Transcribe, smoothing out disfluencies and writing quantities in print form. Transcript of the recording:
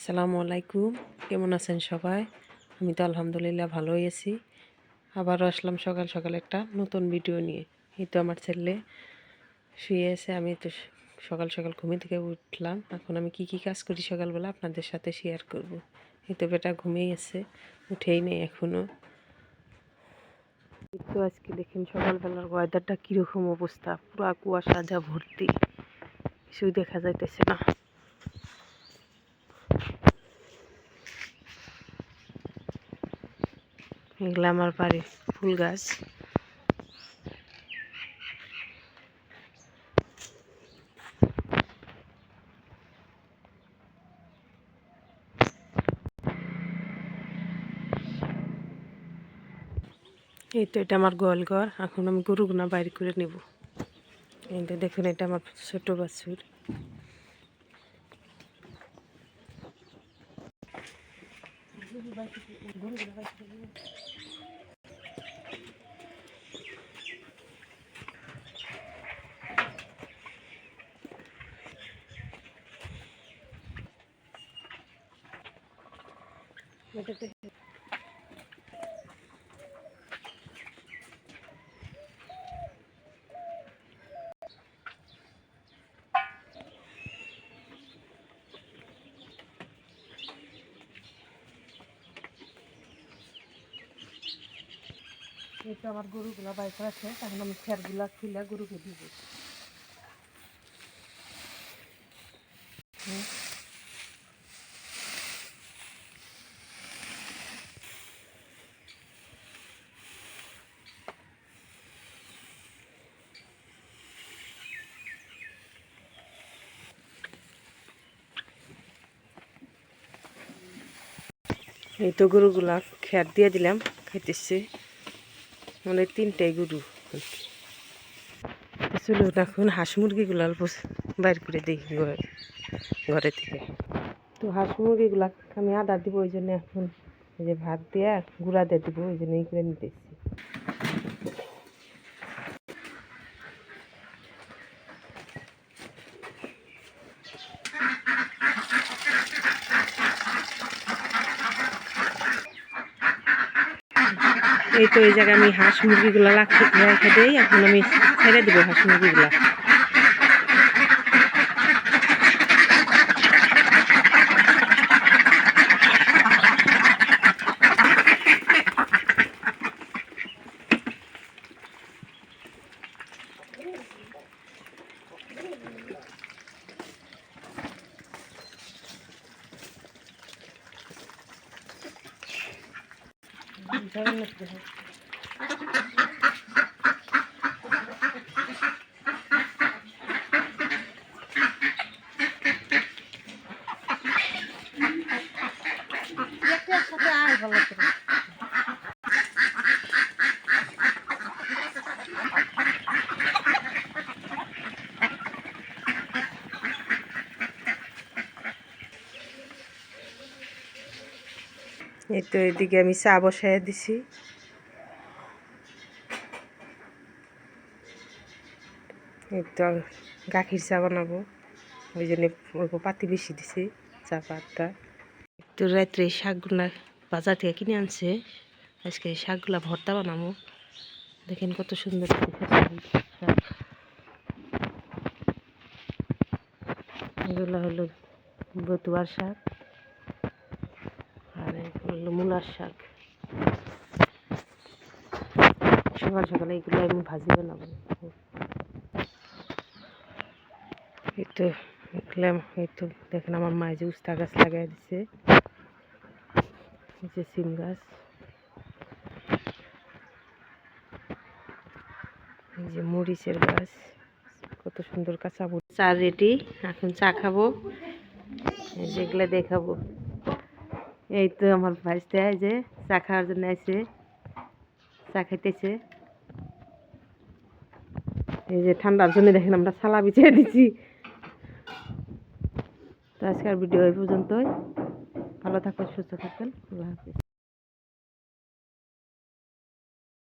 আসসালামু আলাইকুম, কেমন আছেন সবাই? আমি তো আলহামদুলিল্লাহ ভালোই আছি। আবারও আসলাম সকাল সকাল একটা নতুন ভিডিও নিয়ে। এই তো আমার ছেলে শুয়ে আছে, আমি তো সকাল সকাল ঘুমিয়ে থেকে উঠলাম। এখন আমি কি কাজ করি সকালবেলা আপনাদের সাথে শেয়ার করব। এই তো বেটা ঘুমিয়ে আছে, উঠেই নেই এখনও। তো আজকে দেখেন সকালবেলার ওয়েদারটা কীরকম অবস্থা, পুরো কুয়াশা যা ভর্তি, কিছুই দেখা যাইতেছে না। এগুলো আমার বাড়ির ফুল গাছ। এই তো এটা আমার গোয়াল ঘর, এখন আমি গরুগুনা বাইর করে নেব। এই তো দেখুন, এটা আমার ছোট বাছুর। এই তো আমার গরুগুলা বাইর করা শেষ, এখন আমি খেরগুলা খুলে গরুকে দিব। এই তো গরুগুলা খের দিয়ে দিলাম, খাইতেছে। মানে 3টাই গরু। চলুন এখন হাঁস মুরগিগুলা বাইর করে দিই ঘরে থেকে। তো হাঁস মুরগিগুলা আমি আদা দিব, ওই জন্য এখন এই যে ভাত দিয়ে গুঁড়া দিয়ে দিব, ওই জন্য এই করে নিতেছি। এই তো এই জায়গায় আমি হাঁস মুরগিগুলা রেখে দিই, এখন আমি ছেড়ে দেবো হাঁস মুরগিগুলা। এই তো এদিকে আমি চা বসাই দিছি। এই তো গাখির চা বানাবো, ওই জন্য অল্প পাতি বেশি দিছি চা পাতটা। তো রাত্রে শাকগুলা বাজার থেকে কিনে আনছে, আজকে শাকগুলা ভর্তা বানাবো। দেখেন কত সুন্দর শাক। এগুলো হলো বতুয়ার শাক, আর হলো মূলার শাক। সকাল সকালে এগুলো আমি ভাজি বানাবো। এই তো এই তো দেখেন আমার মায়ে যে উস্তা গাছ লাগাই দিছে, এই যে সিম গাছ, এই যে মরিচের গাছ, কত সুন্দর কাঁচা মরিচ। চা রেডি, এখন চা খাবো, যেগুলো দেখাবো। এই তো আমার ভাইস্তে যে চা খাওয়ার জন্য আছে, চা খাইতেছে। এই যে ঠান্ডার জন্য দেখেন আমরা ছালা বিছিয়ে দিচ্ছি। তো আজকের ভিডিও এই পর্যন্তই। ভালো থাকবেন, সুস্থ থাকবেন, আল্লাহ হাফিজ।